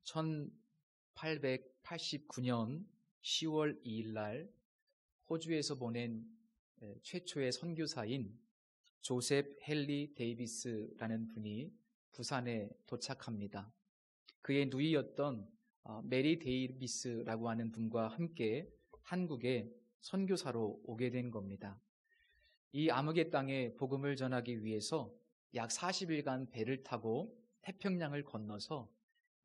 1889년 10월 2일 날 호주에서 보낸 최초의 선교사인 조셉 헨리 데이비스라는 분이 부산에 도착합니다. 그의 누이였던 메리 데이비스라고 하는 분과 함께 한국에 선교사로 오게 된 겁니다. 이 암흑의 땅에 복음을 전하기 위해서 약 40일간 배를 타고 태평양을 건너서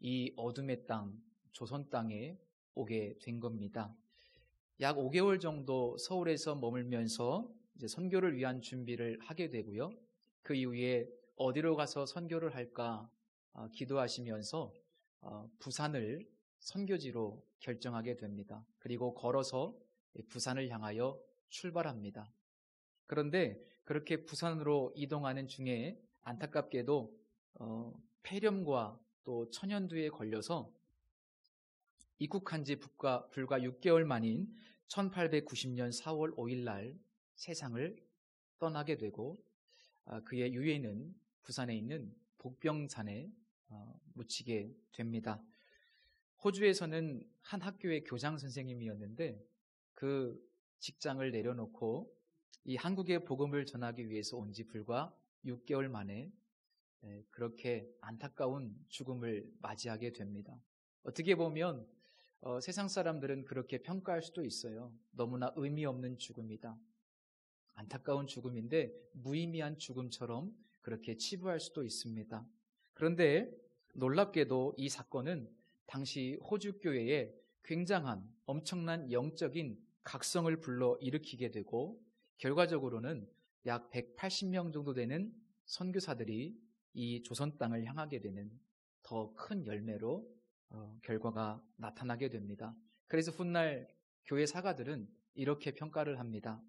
이 어둠의 땅, 조선 땅에 오게 된 겁니다. 약 5개월 정도 서울에서 머물면서 이제 선교를 위한 준비를 하게 되고요. 그 이후에 어디로 가서 선교를 할까 기도하시면서 부산을 선교지로 결정하게 됩니다. 그리고 걸어서 부산을 향하여 출발합니다. 그런데 그렇게 부산으로 이동하는 중에 안타깝게도 폐렴과 또 천연두에 걸려서 입국한 지 불과 6개월 만인 1890년 4월 5일 날 세상을 떠나게 되고 그의 유해는 부산에 있는 복병산에 묻히게 됩니다. 호주에서는 한 학교의 교장 선생님이었는데 그 직장을 내려놓고 이 한국의 복음을 전하기 위해서 온 지 불과 6개월 만에 그렇게 안타까운 죽음을 맞이하게 됩니다. 어떻게 보면 세상 사람들은 그렇게 평가할 수도 있어요. 너무나 의미 없는 죽음이다. 안타까운 죽음인데 무의미한 죽음처럼 그렇게 치부할 수도 있습니다. 그런데 놀랍게도 이 사건은 당시 호주 교회에 굉장한 엄청난 영적인 각성을 불러 일으키게 되고 결과적으로는 약 180명 정도 되는 선교사들이 이 조선 땅을 향하게 되는 더 큰 열매로 결과가 나타나게 됩니다. 그래서 훗날 교회 사가들은 이렇게 평가를 합니다.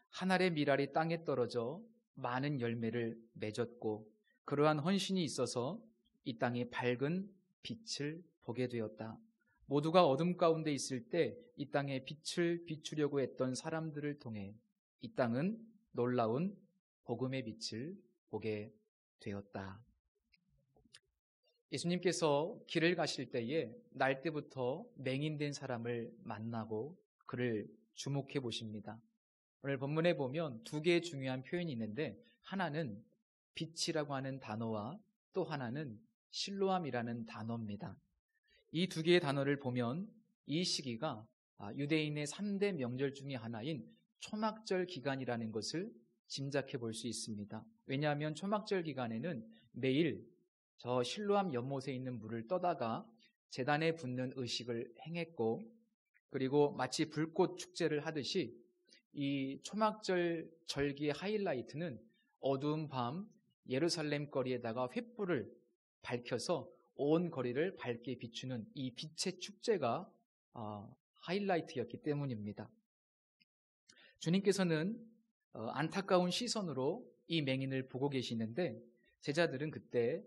한 알의 밀알이 땅에 떨어져 많은 열매를 맺었고 그러한 헌신이 있어서 이 땅이 밝은 빛을 보게 되었다. 모두가 어둠 가운데 있을 때 이 땅에 빛을 비추려고 했던 사람들을 통해 이 땅은 놀라운 복음의 빛을 보게 되었다. 예수님께서 길을 가실 때에 날 때부터 맹인된 사람을 만나고 그를 주목해 보십니다. 오늘 본문에 보면 두 개의 중요한 표현이 있는데 하나는 빛이라고 하는 단어와 또 하나는 실로암이라는 단어입니다. 이 두 개의 단어를 보면 이 시기가 유대인의 3대 명절 중에 하나인 초막절 기간이라는 것을 짐작해 볼 수 있습니다. 왜냐하면 초막절 기간에는 매일 저 실로암 연못에 있는 물을 떠다가 제단에 붓는 의식을 행했고 그리고 마치 불꽃 축제를 하듯이 이 초막절 절기의 하이라이트는 어두운 밤 예루살렘 거리에다가 횃불을 밝혀서 온 거리를 밝게 비추는 이 빛의 축제가 하이라이트였기 때문입니다. 주님께서는 안타까운 시선으로 이 맹인을 보고 계시는데 제자들은 그때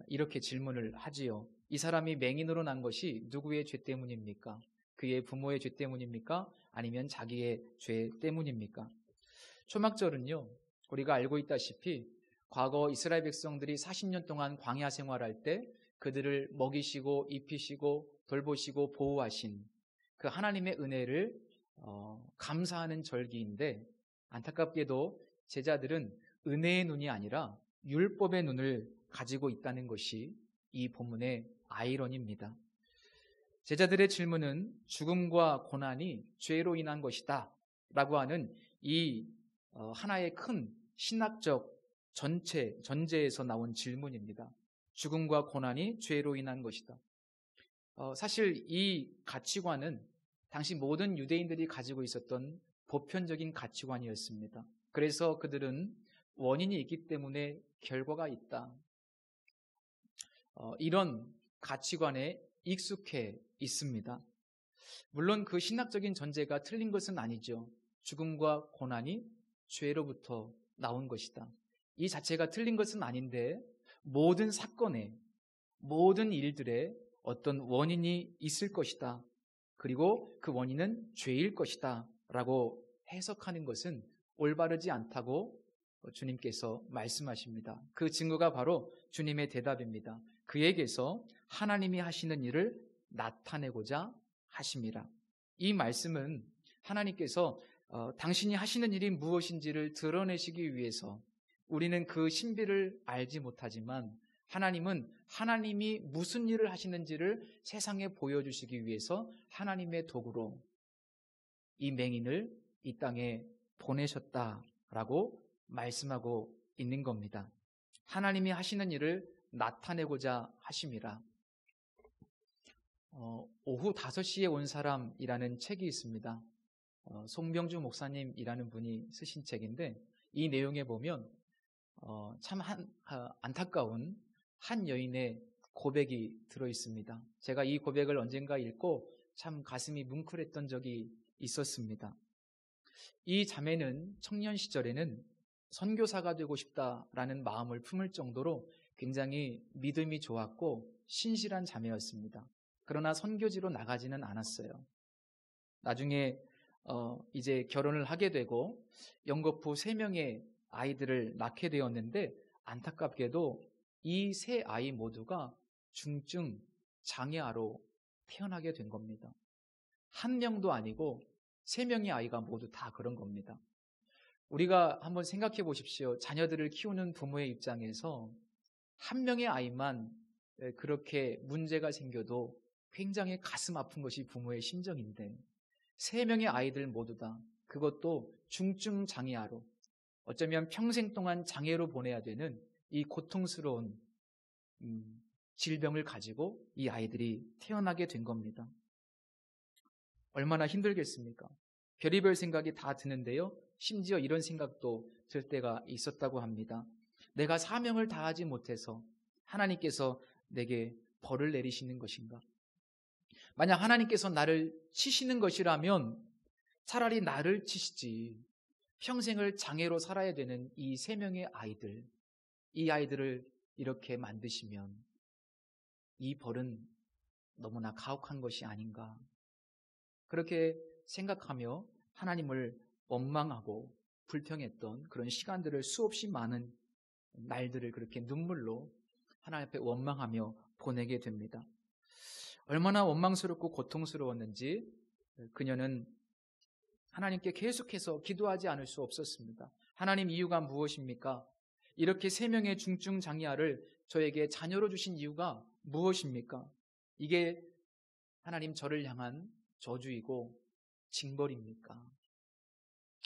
이렇게 질문을 하지요. 이 사람이 맹인으로 난 것이 누구의 죄 때문입니까? 그의 부모의 죄 때문입니까? 아니면 자기의 죄 때문입니까? 초막절은요, 우리가 알고 있다시피 과거 이스라엘 백성들이 40년 동안 광야 생활할 때 그들을 먹이시고 입히시고 돌보시고 보호하신 그 하나님의 은혜를 감사하는 절기인데 안타깝게도 제자들은 은혜의 눈이 아니라 율법의 눈을 가지고 있다는 것이 이 본문의 아이러니입니다. 제자들의 질문은 죽음과 고난이 죄로 인한 것이다 라고 하는 이 하나의 큰 신학적 전제에서 나온 질문입니다. 죽음과 고난이 죄로 인한 것이다. 사실 이 가치관은 당시 모든 유대인들이 가지고 있었던 보편적인 가치관이었습니다. 그래서 그들은 원인이 있기 때문에 결과가 있다. 이런 가치관에 익숙해 있습니다. 물론 그 신학적인 전제가 틀린 것은 아니죠. 죽음과 고난이 죄로부터 나온 것이다. 이 자체가 틀린 것은 아닌데 모든 사건에 모든 일들에 어떤 원인이 있을 것이다. 그리고 그 원인은 죄일 것이다 라고 해석하는 것은 올바르지 않다고 주님께서 말씀하십니다. 그 증거가 바로 주님의 대답입니다. 그에게서 하나님이 하시는 일을 나타내고자 하심이라. 이 말씀은 하나님께서 당신이 하시는 일이 무엇인지를 드러내시기 위해서, 우리는 그 신비를 알지 못하지만 하나님은 하나님이 무슨 일을 하시는지를 세상에 보여주시기 위해서 하나님의 도구로 이 맹인을 이 땅에 보내셨다라고 말씀하고 있는 겁니다. 하나님이 하시는 일을 나타내고자 하심이라. 오후 5시에 온 사람이라는 책이 있습니다. 송병주 목사님이라는 분이 쓰신 책인데, 이 내용에 보면 참 안타까운 한 여인의 고백이 들어있습니다. 제가 이 고백을 언젠가 읽고 참 가슴이 뭉클했던 적이 있었습니다. 이 자매는 청년 시절에는 선교사가 되고 싶다라는 마음을 품을 정도로 굉장히 믿음이 좋았고 신실한 자매였습니다. 그러나 선교지로 나가지는 않았어요. 나중에 이제 결혼을 하게 되고 연거푸 3명의 아이들을 낳게 되었는데, 안타깝게도 이 3 아이 모두가 중증 장애아로 태어나게 된 겁니다. 한 명도 아니고 3명의 아이가 모두 다 그런 겁니다. 우리가 한번 생각해 보십시오. 자녀들을 키우는 부모의 입장에서 한 명의 아이만 그렇게 문제가 생겨도 굉장히 가슴 아픈 것이 부모의 심정인데, 3명의 아이들 모두 다, 그것도 중증 장애아로, 어쩌면 평생 동안 장애로 보내야 되는 이 고통스러운 질병을 가지고 이 아이들이 태어나게 된 겁니다. 얼마나 힘들겠습니까? 별의별 생각이 다 드는데요, 심지어 이런 생각도 들 때가 있었다고 합니다. 내가 사명을 다하지 못해서 하나님께서 내게 벌을 내리시는 것인가? 만약 하나님께서 나를 치시는 것이라면 차라리 나를 치시지, 평생을 장애로 살아야 되는 이 3명의 아이들, 이 아이들을 이렇게 만드시면 이 벌은 너무나 가혹한 것이 아닌가, 그렇게 생각하며 하나님을 원망하고 불평했던 그런 시간들을, 수없이 많은 날들을 그렇게 눈물로 하나님 앞에 원망하며 보내게 됩니다. 얼마나 원망스럽고 고통스러웠는지 그녀는 하나님께 계속해서 기도하지 않을 수 없었습니다. 하나님, 이유가 무엇입니까? 이렇게 3명의 중증 장애아를 저에게 자녀로 주신 이유가 무엇입니까? 이게 하나님 저를 향한 저주이고 징벌입니까?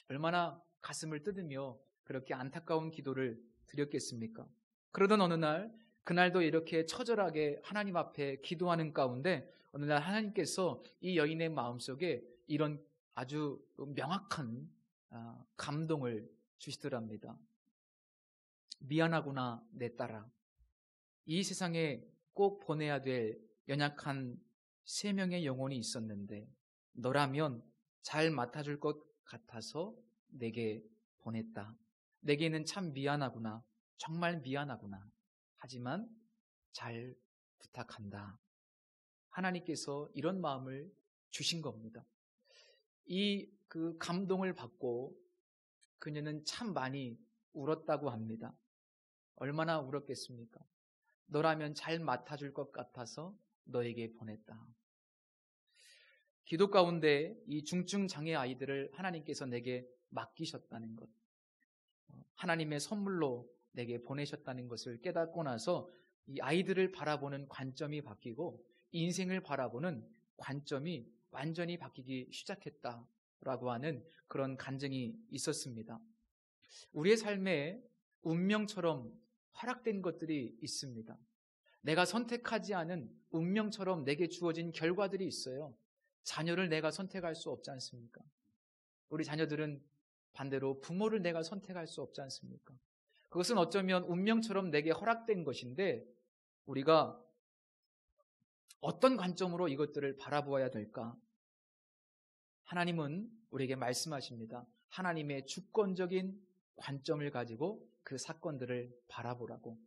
얼마나 가슴을 뜯으며 그렇게 안타까운 기도를 드렸겠습니까? 그러던 어느 날, 그날도 이렇게 처절하게 하나님 앞에 기도하는 가운데 어느 날 하나님께서 이 여인의 마음속에 이런 아주 명확한 감동을 주시더랍니다. 미안하구나 내 딸아. 이 세상에 꼭 보내야 될 연약한 3명의 영혼이 있었는데 너라면 잘 맡아줄 것 같아서 내게 보냈다. 내게는 참 미안하구나. 정말 미안하구나. 하지만 잘 부탁한다. 하나님께서 이런 마음을 주신 겁니다. 그 감동을 받고 그녀는 참 많이 울었다고 합니다. 얼마나 울었겠습니까? 너라면 잘 맡아줄 것 같아서 너에게 보냈다. 기도 가운데 이 중증 장애 아이들을 하나님께서 내게 맡기셨다는 것, 하나님의 선물로 내게 보내셨다는 것을 깨닫고 나서 이 아이들을 바라보는 관점이 바뀌고 인생을 바라보는 관점이 완전히 바뀌기 시작했다라고 하는 그런 간증이 있었습니다. 우리의 삶에 운명처럼 허락된 것들이 있습니다. 내가 선택하지 않은 운명처럼 내게 주어진 결과들이 있어요. 자녀를 내가 선택할 수 없지 않습니까? 우리 자녀들은 반대로 부모를 내가 선택할 수 없지 않습니까? 그것은 어쩌면 운명처럼 내게 허락된 것인데 우리가 어떤 관점으로 이것들을 바라보아야 될까? 하나님은 우리에게 말씀하십니다. 하나님의 주권적인 관점을 가지고 그 사건들을 바라보라고.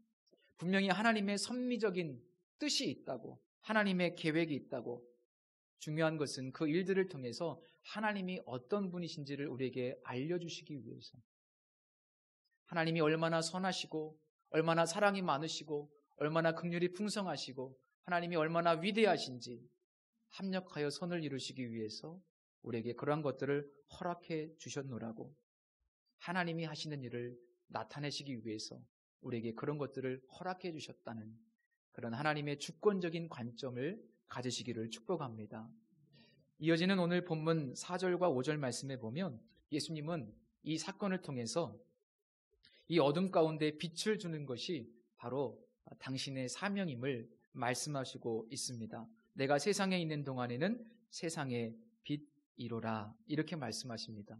분명히 하나님의 섭리적인 뜻이 있다고, 하나님의 계획이 있다고. 중요한 것은 그 일들을 통해서 하나님이 어떤 분이신지를 우리에게 알려주시기 위해서, 하나님이 얼마나 선하시고 얼마나 사랑이 많으시고 얼마나 긍휼이 풍성하시고 하나님이 얼마나 위대하신지 합력하여 선을 이루시기 위해서 우리에게 그러한 것들을 허락해 주셨노라고. 하나님이 하시는 일을 나타내시기 위해서 우리에게 그런 것들을 허락해 주셨다는 그런 하나님의 주권적인 관점을 가지시기를 축복합니다. 이어지는 오늘 본문 4절과 5절 말씀에 보면 예수님은 이 사건을 통해서 이 어둠 가운데 빛을 주는 것이 바로 당신의 사명임을 말씀하시고 있습니다. 내가 세상에 있는 동안에는 세상의 빛이로라, 이렇게 말씀하십니다.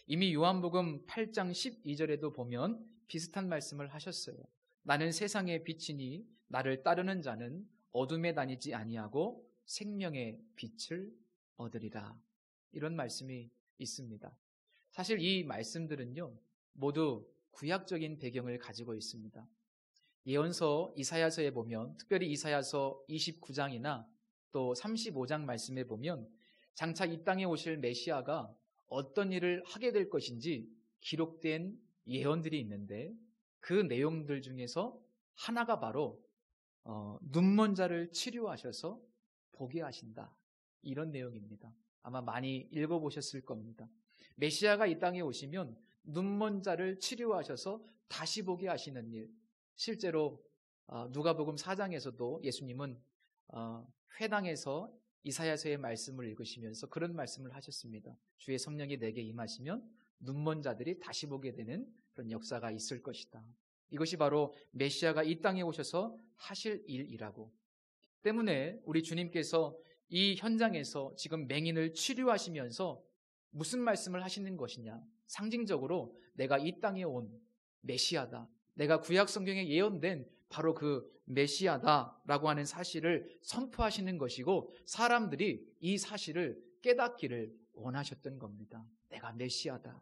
이미 요한복음 8장 12절에도 보면 비슷한 말씀을 하셨어요. 나는 세상의 빛이니 나를 따르는 자는 어둠에 다니지 아니하고 생명의 빛을 얻으리라, 이런 말씀이 있습니다. 사실 이 말씀들은요 모두 구약적인 배경을 가지고 있습니다. 예언서 이사야서에 보면, 특별히 이사야서 29장이나 또 35장 말씀에 보면 장차 이 땅에 오실 메시아가 어떤 일을 하게 될 것인지 기록된 예언들이 있는데 그 내용들 중에서 하나가 바로 눈먼 자를 치료하셔서 보게 하신다, 이런 내용입니다. 아마 많이 읽어보셨을 겁니다. 메시아가 이 땅에 오시면 눈먼 자를 치료하셔서 다시 보게 하시는 일, 실제로 누가복음 4장에서도 예수님은 회당에서 이사야서의 말씀을 읽으시면서 그런 말씀을 하셨습니다. 주의 성령이 내게 임하시면 눈먼 자들이 다시 보게 되는 그런 역사가 있을 것이다. 이것이 바로 메시아가 이 땅에 오셔서 하실 일이라고. 때문에 우리 주님께서 이 현장에서 지금 맹인을 치료하시면서 무슨 말씀을 하시는 것이냐? 상징적으로 내가 이 땅에 온 메시아다, 내가 구약 성경에 예언된 바로 그 메시아다라고 하는 사실을 선포하시는 것이고, 사람들이 이 사실을 깨닫기를 원하셨던 겁니다. 내가 메시아다.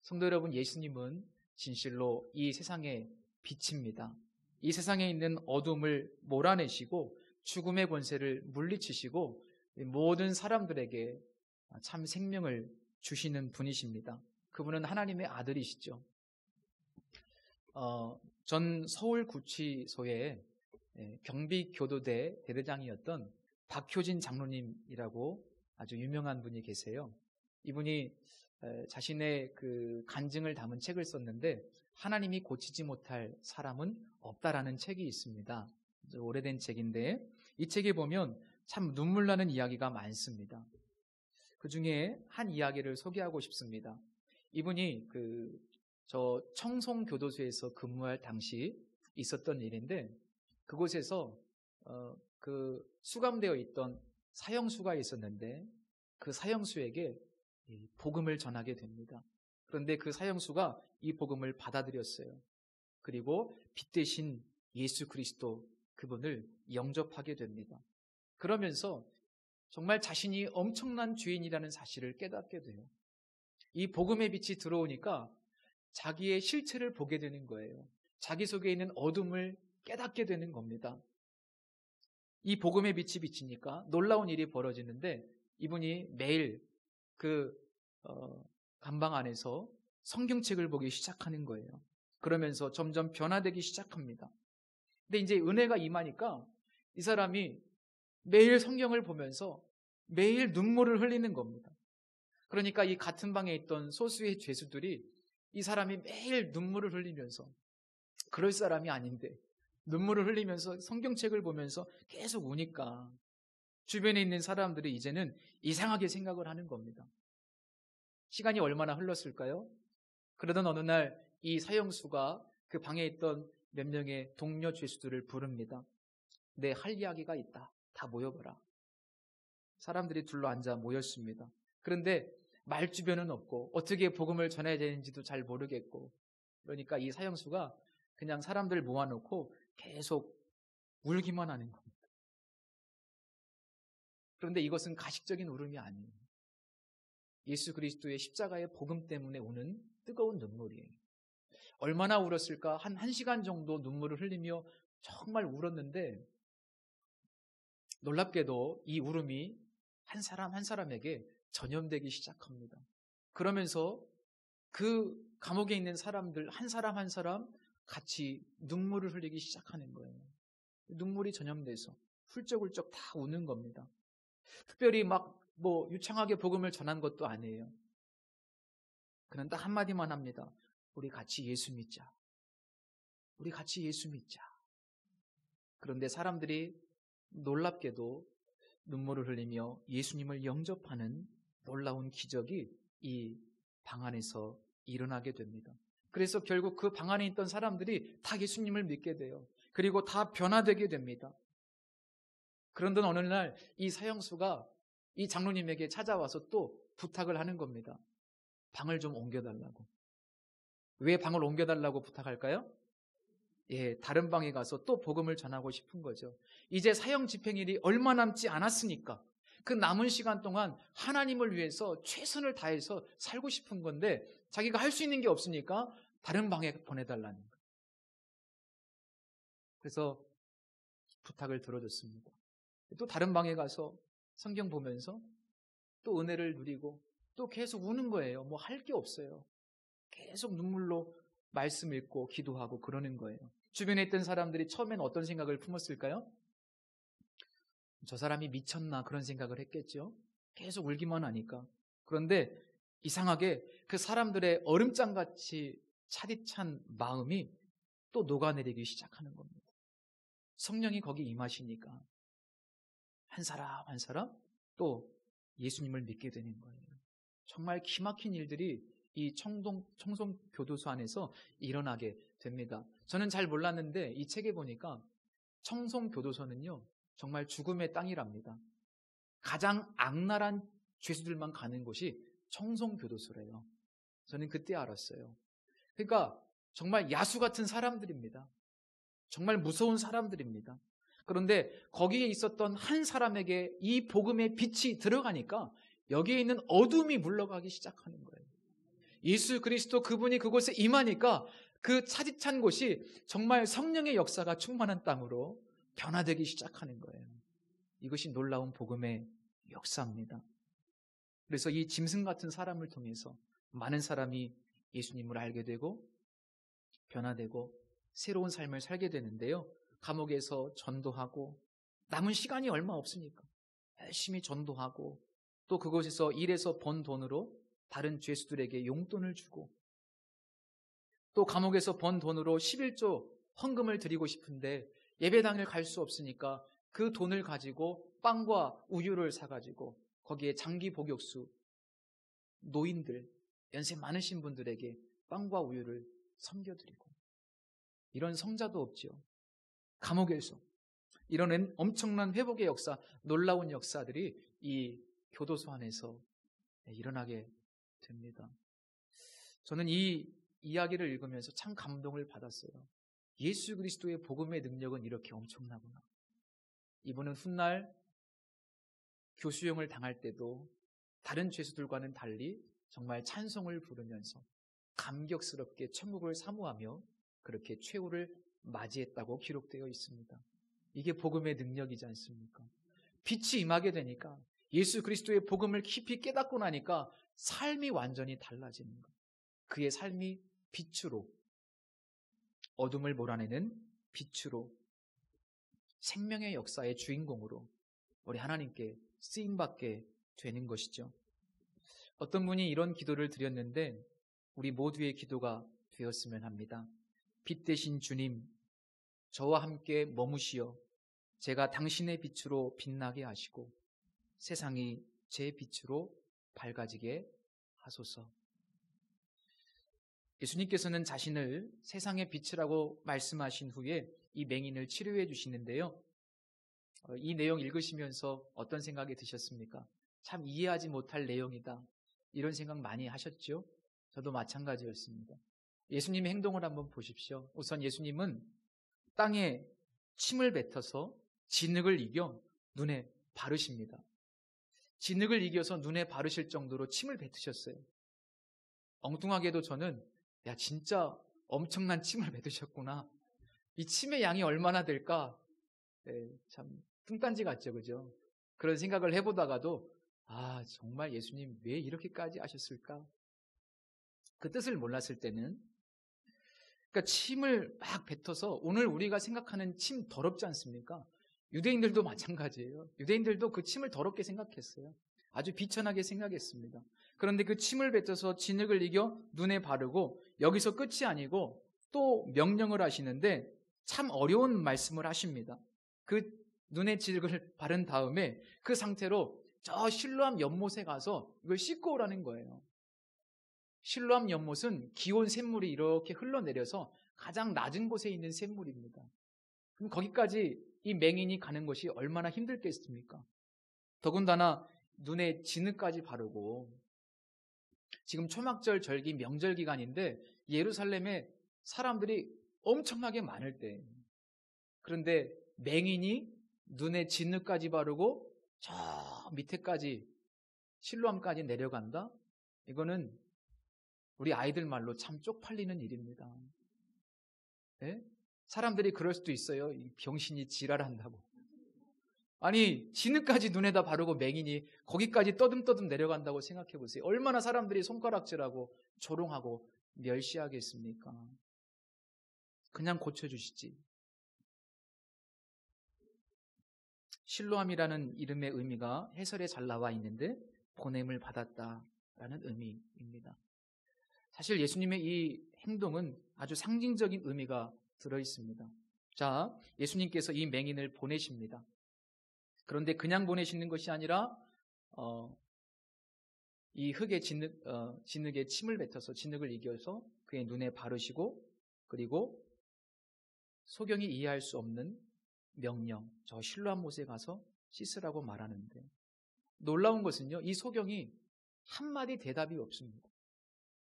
성도 여러분, 예수님은 진실로 이 세상의 빛입니다. 이 세상에 있는 어둠을 몰아내시고 죽음의 권세를 물리치시고 모든 사람들에게 참 생명을 주시는 분이십니다. 그분은 하나님의 아들이시죠. 전 서울구치소의 경비교도대 대대장이었던 박효진 장로님이라고 아주 유명한 분이 계세요. 이분이 자신의 그 간증을 담은 책을 썼는데 하나님이 고치지 못할 사람은 없다라는 책이 있습니다. 오래된 책인데 이 책에 보면 참 눈물 나는 이야기가 많습니다. 그 중에 한 이야기를 소개하고 싶습니다. 이분이 저 청송교도소에서 근무할 당시 있었던 일인데, 그곳에서 그 수감되어 있던 사형수가 있었는데 그 사형수에게 복음을 전하게 됩니다. 그런데 그 사형수가 이 복음을 받아들였어요. 그리고 빛 대신 예수 그리스도, 그분을 영접하게 됩니다. 그러면서 정말 자신이 엄청난 죄인이라는 사실을 깨닫게 돼요. 이 복음의 빛이 들어오니까 자기의 실체를 보게 되는 거예요. 자기 속에 있는 어둠을 깨닫게 되는 겁니다. 이 복음의 빛이 비치니까 놀라운 일이 벌어지는데, 이분이 매일 감방 안에서 성경책을 보기 시작하는 거예요. 그러면서 점점 변화되기 시작합니다. 근데 이제 은혜가 임하니까 이 사람이 매일 성경을 보면서 매일 눈물을 흘리는 겁니다. 그러니까 이 같은 방에 있던 소수의 죄수들이 이 사람이 매일 눈물을 흘리면서, 그럴 사람이 아닌데 눈물을 흘리면서 성경책을 보면서 계속 우니까 주변에 있는 사람들이 이제는 이상하게 생각을 하는 겁니다. 시간이 얼마나 흘렀을까요? 그러던 어느 날 이 사형수가 그 방에 있던 몇 명의 동료 죄수들을 부릅니다. 내 할 이야기가 있다. 다 모여봐라. 사람들이 둘러앉아 모였습니다. 그런데 말주변은 없고 어떻게 복음을 전해야 되는지도 잘 모르겠고, 그러니까 이 사형수가 그냥 사람들 모아놓고 계속 울기만 하는 겁니다. 그런데 이것은 가식적인 울음이 아니에요. 예수 그리스도의 십자가의 복음 때문에 우는 뜨거운 눈물이에요. 얼마나 울었을까? 한 1시간 정도 눈물을 흘리며 정말 울었는데, 놀랍게도 이 울음이 한 사람 한 사람에게 전염되기 시작합니다. 그러면서 그 감옥에 있는 사람들 한 사람 한 사람 같이 눈물을 흘리기 시작하는 거예요. 눈물이 전염돼서 훌쩍훌쩍 다 우는 겁니다. 특별히 막 유창하게 복음을 전한 것도 아니에요. 그는 딱 한마디만 합니다. 우리 같이 예수 믿자. 우리 같이 예수 믿자. 그런데 사람들이 놀랍게도 눈물을 흘리며 예수님을 영접하는 놀라운 기적이 이 방 안에서 일어나게 됩니다. 그래서 결국 그 방 안에 있던 사람들이 다 예수님을 믿게 돼요. 그리고 다 변화되게 됩니다. 그런데 어느 날 이 사형수가 이 장로님에게 찾아와서 또 부탁을 하는 겁니다. 방을 좀 옮겨달라고. 왜 방을 옮겨달라고 부탁할까요? 다른 방에 가서 또 복음을 전하고 싶은 거죠. 이제 사형 집행일이 얼마 남지 않았으니까 그 남은 시간 동안 하나님을 위해서 최선을 다해서 살고 싶은 건데 자기가 할 수 있는 게 없으니까 다른 방에 보내달라는 거예요. 그래서 부탁을 들어줬습니다. 또 다른 방에 가서 성경 보면서 또 은혜를 누리고 또 계속 우는 거예요. 뭐 할 게 없어요. 계속 눈물로 말씀 읽고 기도하고 그러는 거예요. 주변에 있던 사람들이 처음엔 어떤 생각을 품었을까요? 저 사람이 미쳤나 그런 생각을 했겠죠. 계속 울기만 하니까. 그런데 이상하게 그 사람들의 얼음장같이 차디찬 마음이 또 녹아내리기 시작하는 겁니다. 성령이 거기 임하시니까 한 사람 한 사람 또 예수님을 믿게 되는 거예요. 정말 기막힌 일들이 이 청송교도소 안에서 일어나게 됩니다. 저는 잘 몰랐는데 이 책에 보니까 청송교도소는요 정말 죽음의 땅이랍니다. 가장 악랄한 죄수들만 가는 곳이 청송교도소래요. 저는 그때 알았어요. 그러니까 정말 야수 같은 사람들입니다. 정말 무서운 사람들입니다. 그런데 거기에 있었던 한 사람에게 이 복음의 빛이 들어가니까 여기에 있는 어둠이 물러가기 시작하는 거예요. 예수 그리스도 그분이 그곳에 임하니까 그 차디찬 곳이 정말 성령의 역사가 충만한 땅으로 변화되기 시작하는 거예요. 이것이 놀라운 복음의 역사입니다. 그래서 이 짐승 같은 사람을 통해서 많은 사람이 예수님을 알게 되고 변화되고 새로운 삶을 살게 되는데요. 감옥에서 전도하고 남은 시간이 얼마 없으니까 열심히 전도하고 또 그곳에서 일해서 번 돈으로 다른 죄수들에게 용돈을 주고 또 감옥에서 번 돈으로 11조 헌금을 드리고 싶은데 예배당을 갈 수 없으니까 그 돈을 가지고 빵과 우유를 사가지고 거기에 장기 복역수 노인들 연세 많으신 분들에게 빵과 우유를 섬겨드리고 이런 성자도 없죠. 감옥에서 이런 엄청난 회복의 역사, 놀라운 역사들이 이 교도소 안에서 일어나게 됩니다. 저는 이 이야기를 읽으면서 참 감동을 받았어요. 예수 그리스도의 복음의 능력은 이렇게 엄청나구나. 이분은 훗날 교수형을 당할 때도 다른 죄수들과는 달리 정말 찬송을 부르면서 감격스럽게 천국을 사모하며 그렇게 최후를 맞이했다고 기록되어 있습니다. 이게 복음의 능력이지 않습니까? 빛이 임하게 되니까 예수 그리스도의 복음을 깊이 깨닫고 나니까 삶이 완전히 달라지는 거예요. 그의 삶이 빛으로 어둠을 몰아내는 빛으로 생명의 역사의 주인공으로 우리 하나님께 쓰임받게 되는 것이죠. 어떤 분이 이런 기도를 드렸는데 우리 모두의 기도가 되었으면 합니다. 빛 대신 주님, 저와 함께 머무시어 제가 당신의 빛으로 빛나게 하시고 세상이 제 빛으로 밝아지게 하소서. 예수님께서는 자신을 세상의 빛이라고 말씀하신 후에 이 맹인을 치료해 주시는데요. 이 내용 읽으시면서 어떤 생각이 드셨습니까? 참 이해하지 못할 내용이다. 이런 생각 많이 하셨죠? 저도 마찬가지였습니다. 예수님의 행동을 한번 보십시오. 우선 예수님은 땅에 침을 뱉어서 진흙을 이겨 눈에 바르십니다. 진흙을 이겨서 눈에 바르실 정도로 침을 뱉으셨어요. 엉뚱하게도 저는 진짜 엄청난 침을 뱉으셨구나. 이 침의 양이 얼마나 될까? 참 뚱딴지 같죠, 그죠? 그런 생각을 해보다가도 정말 예수님 왜 이렇게까지 하셨을까? 그 뜻을 몰랐을 때는, 그러니까 침을 막 뱉어서, 오늘 우리가 생각하는 침 더럽지 않습니까? 유대인들도 마찬가지예요. 유대인들도 그 침을 더럽게 생각했어요. 아주 비천하게 생각했습니다. 그런데 그 침을 뱉어서 진흙을 이겨 눈에 바르고, 여기서 끝이 아니고 또 명령을 하시는데 참 어려운 말씀을 하십니다. 그 눈에 진흙을 바른 다음에 그 상태로 저 실로암 연못에 가서 이걸 씻고 오라는 거예요. 실로암 연못은 기온 샘물이 이렇게 흘러내려서 가장 낮은 곳에 있는 샘물입니다. 그럼 거기까지 이 맹인이 가는 것이 얼마나 힘들겠습니까? 더군다나 눈에 진흙까지 바르고, 지금 초막절 절기 명절 기간인데 예루살렘에 사람들이 엄청나게 많을 때, 그런데 맹인이 눈에 진흙까지 바르고 저 밑에까지 실로암까지 내려간다? 이거는 우리 아이들 말로 참 쪽팔리는 일입니다. 네? 사람들이 그럴 수도 있어요. 이 병신이 지랄한다고. 아니, 진흙까지 눈에다 바르고 맹인이 거기까지 떠듬떠듬 내려간다고 생각해 보세요. 얼마나 사람들이 손가락질하고 조롱하고 멸시하겠습니까? 그냥 고쳐주시지. 실로암이라는 이름의 의미가 해설에 잘 나와 있는데 보냄을 받았다라는 의미입니다. 사실 예수님의 이 행동은 아주 상징적인 의미가 들어있습니다. 자, 예수님께서 이 맹인을 보내십니다. 그런데 그냥 보내시는 것이 아니라 이 흙에 진흙에 침을 뱉어서 진흙을 이겨서 그의 눈에 바르시고, 그리고 소경이 이해할 수 없는 명령, 저 실로암 못에 가서 씻으라고 말하는데, 놀라운 것은요, 이 소경이 한마디 대답이 없습니다.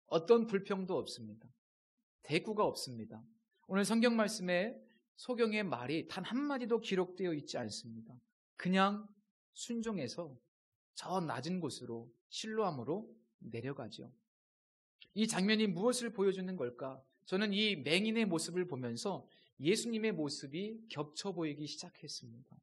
어떤 불평도 없습니다. 대꾸가 없습니다. 오늘 성경 말씀에 소경의 말이 단 한마디도 기록되어 있지 않습니다. 그냥 순종해서 저 낮은 곳으로 실로암으로 내려가죠. 이 장면이 무엇을 보여주는 걸까? 저는 이 맹인의 모습을 보면서 예수님의 모습이 겹쳐 보이기 시작했습니다.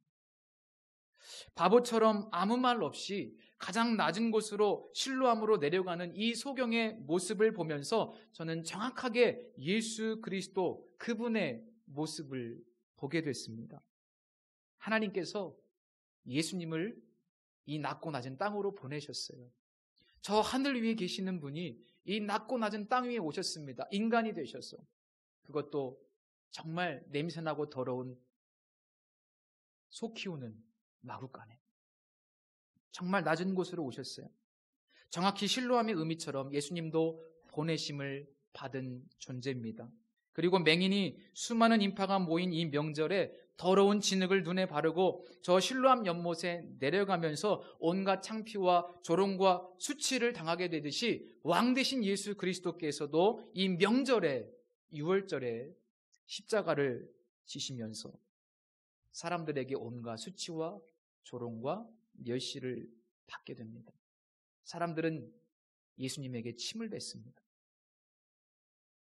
바보처럼 아무 말 없이 가장 낮은 곳으로 실로암으로 내려가는 이 소경의 모습을 보면서 저는 정확하게 예수 그리스도 그분의 모습을 보게 됐습니다. 하나님께서 예수님을 이 낮고 낮은 땅으로 보내셨어요. 저 하늘 위에 계시는 분이 이 낮고 낮은 땅 위에 오셨습니다. 인간이 되셔서. 그것도 정말 냄새나고 더러운 소 키우는 마구간에 정말 낮은 곳으로 오셨어요. 정확히 실로암의 의미처럼 예수님도 보내심을 받은 존재입니다. 그리고 맹인이 수많은 인파가 모인 이 명절에 더러운 진흙을 눈에 바르고 저 실로암 연못에 내려가면서 온갖 창피와 조롱과 수치를 당하게 되듯이 왕 되신 예수 그리스도께서도 이 명절에, 유월절에 십자가를 지시면서 사람들에게 온갖 수치와 조롱과 멸시를 받게 됩니다. 사람들은 예수님에게 침을 뱉습니다.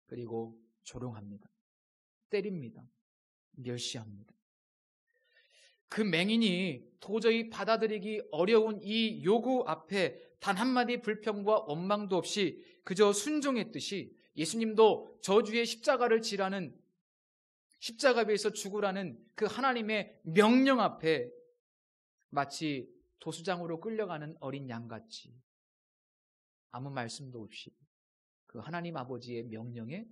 그리고 조롱합니다. 때립니다. 멸시합니다. 그 맹인이 도저히 받아들이기 어려운 이 요구 앞에 단 한마디 불평과 원망도 없이 그저 순종했듯이 예수님도 저주의 십자가를 지라는, 십자가 위에서 죽으라는 그 하나님의 명령 앞에 마치 도수장으로 끌려가는 어린 양같이 아무 말씀도 없이 그 하나님 아버지의 명령에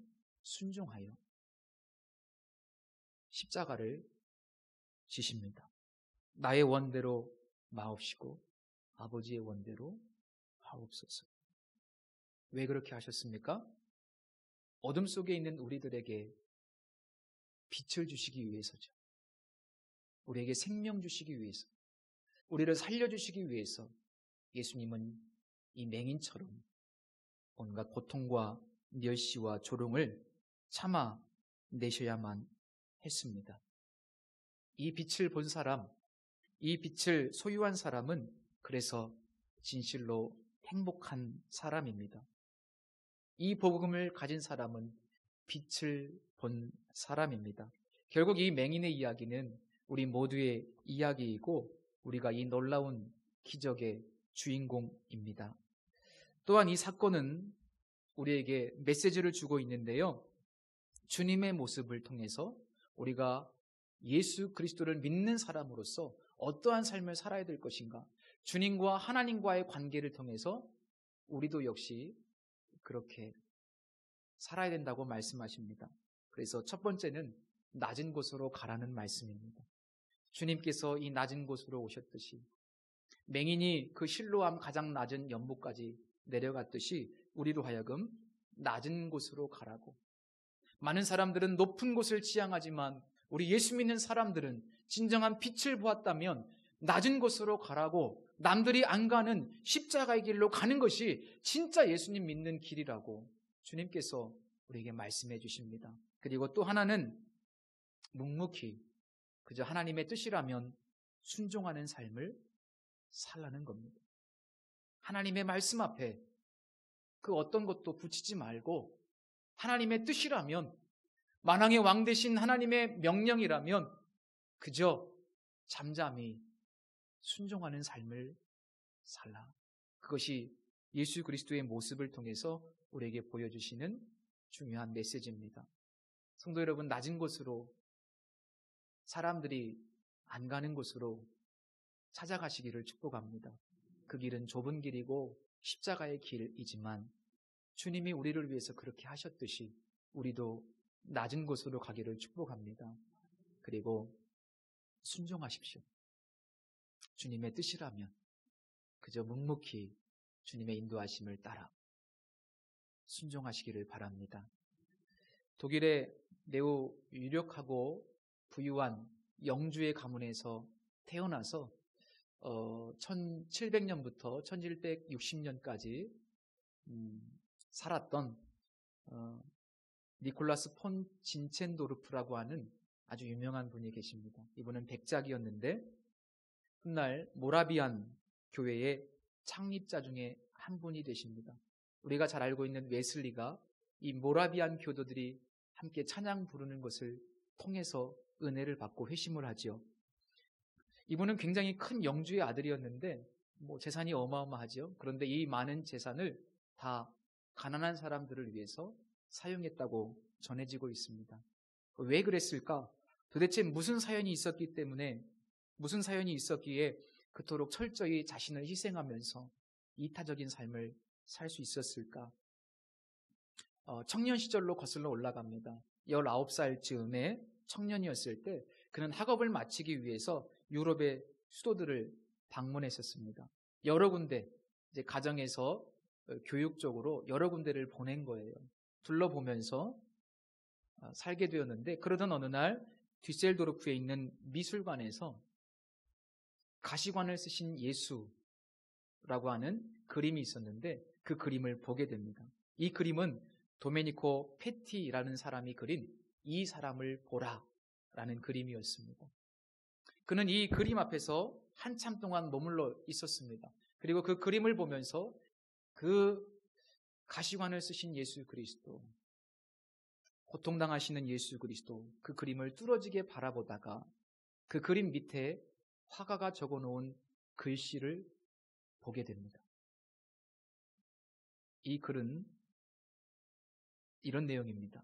순종하여 십자가를 지십니다. 나의 원대로 마옵시고 아버지의 원대로 하옵소서. 왜 그렇게 하셨습니까? 어둠 속에 있는 우리들에게 빛을 주시기 위해서죠. 우리에게 생명 주시기 위해서, 우리를 살려주시기 위해서 예수님은 이 맹인처럼 온갖 고통과 멸시와 조롱을 참아 내셔야만 했습니다. 이 빛을 본 사람, 이 빛을 소유한 사람은 그래서 진실로 행복한 사람입니다. 이 복음을 가진 사람은 빛을 본 사람입니다. 결국 이 맹인의 이야기는 우리 모두의 이야기이고 우리가 이 놀라운 기적의 주인공입니다. 또한 이 사건은 우리에게 메시지를 주고 있는데요. 주님의 모습을 통해서 우리가 예수 그리스도를 믿는 사람으로서 어떠한 삶을 살아야 될 것인가, 주님과 하나님과의 관계를 통해서 우리도 역시 그렇게 살아야 된다고 말씀하십니다. 그래서 첫 번째는 낮은 곳으로 가라는 말씀입니다. 주님께서 이 낮은 곳으로 오셨듯이, 맹인이 그 실로암 가장 낮은 연못까지 내려갔듯이 우리로 하여금 낮은 곳으로 가라고. 많은 사람들은 높은 곳을 지향하지만 우리 예수 믿는 사람들은 진정한 빛을 보았다면 낮은 곳으로 가라고, 남들이 안 가는 십자가의 길로 가는 것이 진짜 예수님 믿는 길이라고 주님께서 우리에게 말씀해 주십니다. 그리고 또 하나는 묵묵히 그저 하나님의 뜻이라면 순종하는 삶을 살라는 겁니다. 하나님의 말씀 앞에 그 어떤 것도 붙이지 말고, 하나님의 뜻이라면, 만왕의 왕 되신 하나님의 명령이라면 그저 잠잠히 순종하는 삶을 살라. 그것이 예수 그리스도의 모습을 통해서 우리에게 보여주시는 중요한 메시지입니다. 성도 여러분, 낮은 곳으로, 사람들이 안 가는 곳으로 찾아가시기를 축복합니다. 그 길은 좁은 길이고 십자가의 길이지만 주님이 우리를 위해서 그렇게 하셨듯이 우리도 낮은 곳으로 가기를 축복합니다. 그리고 순종하십시오. 주님의 뜻이라면 그저 묵묵히 주님의 인도하심을 따라 순종하시기를 바랍니다. 독일의 매우 유력하고 부유한 영주의 가문에서 태어나서 1700년부터 1760년까지 살았던 니콜라스 폰 진첸도르프라고 하는 아주 유명한 분이 계십니다. 이분은 백작이었는데 훗날 모라비안 교회의 창립자 중에 한 분이 되십니다. 우리가 잘 알고 있는 웨슬리가 이 모라비안 교도들이 함께 찬양 부르는 것을 통해서 은혜를 받고 회심을 하지요. 이분은 굉장히 큰 영주의 아들이었는데 재산이 어마어마하죠. 그런데 이 많은 재산을 다 가난한 사람들을 위해서 사용했다고 전해지고 있습니다. 왜 그랬을까? 도대체 무슨 사연이 있었기에 그토록 철저히 자신을 희생하면서 이타적인 삶을 살 수 있었을까? 청년 시절로 거슬러 올라갑니다. 19살 즈음에 청년이었을 때 그는 학업을 마치기 위해서 유럽의 수도들을 방문했었습니다. 여러 군데, 이제 가정에서 교육적으로 여러 군데를 보낸 거예요. 둘러보면서 살게 되었는데, 그러던 어느 날 뒤셀도르프에 있는 미술관에서 가시관을 쓰신 예수라고 하는 그림이 있었는데 그 그림을 보게 됩니다. 이 그림은 도메니코 페티라는 사람이 그린 이 사람을 보라 라는 그림이었습니다. 그는 이 그림 앞에서 한참 동안 머물러 있었습니다. 그리고 그 그림을 보면서 그 가시관을 쓰신 예수 그리스도, 고통당하시는 예수 그리스도, 그 그림을 뚫어지게 바라보다가 그 그림 밑에 화가가 적어놓은 글씨를 보게 됩니다. 이 글은 이런 내용입니다.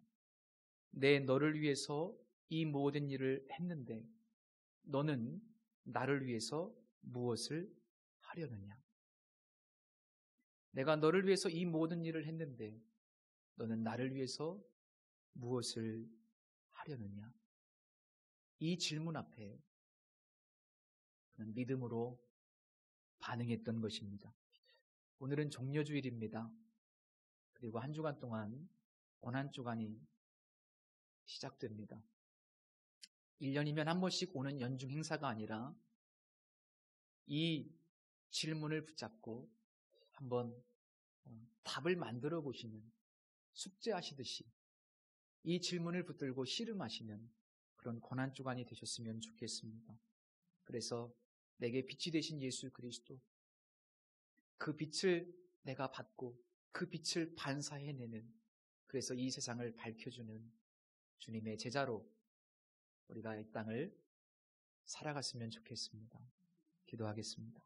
내 너를 위해서 이 모든 일을 했는데 너는 나를 위해서 무엇을 하려느냐? 내가 너를 위해서 이 모든 일을 했는데 너는 나를 위해서 무엇을 하려느냐? 이 질문 앞에 그는 믿음으로 반응했던 것입니다. 오늘은 종려주일입니다. 그리고 한 주간 동안 고난주간이 시작됩니다. 1년이면 한 번씩 오는 연중 행사가 아니라 이 질문을 붙잡고 한번 답을 만들어 보시는, 숙제하시듯이 이 질문을 붙들고 씨름하시는 그런 고난주간이 되셨으면 좋겠습니다. 그래서 내게 빛이 되신 예수 그리스도, 그 빛을 내가 받고 그 빛을 반사해내는, 그래서 이 세상을 밝혀주는 주님의 제자로 우리가 이 땅을 살아갔으면 좋겠습니다. 기도하겠습니다.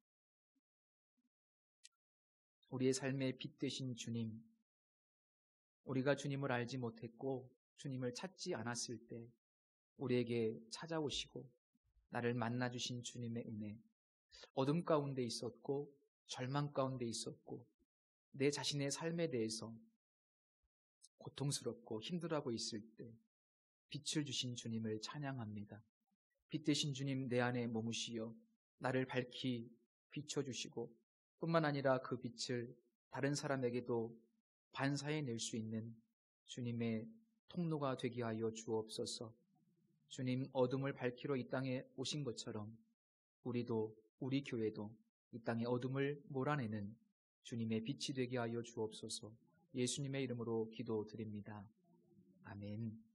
우리의 삶의 빛 되신 주님, 우리가 주님을 알지 못했고 주님을 찾지 않았을 때 우리에게 찾아오시고 나를 만나주신 주님의 은혜, 어둠 가운데 있었고 절망 가운데 있었고 내 자신의 삶에 대해서 고통스럽고 힘들어하고 있을 때 빛을 주신 주님을 찬양합니다. 빛 대신 주님 내 안에 머무시어 나를 밝히 비춰주시고 뿐만 아니라 그 빛을 다른 사람에게도 반사해낼 수 있는 주님의 통로가 되게 하여 주옵소서. 주님 어둠을 밝히러 이 땅에 오신 것처럼 우리도 우리 교회도 이 땅의 어둠을 몰아내는 주님의 빛이 되게 하여 주옵소서. 예수님의 이름으로 기도드립니다. 아멘.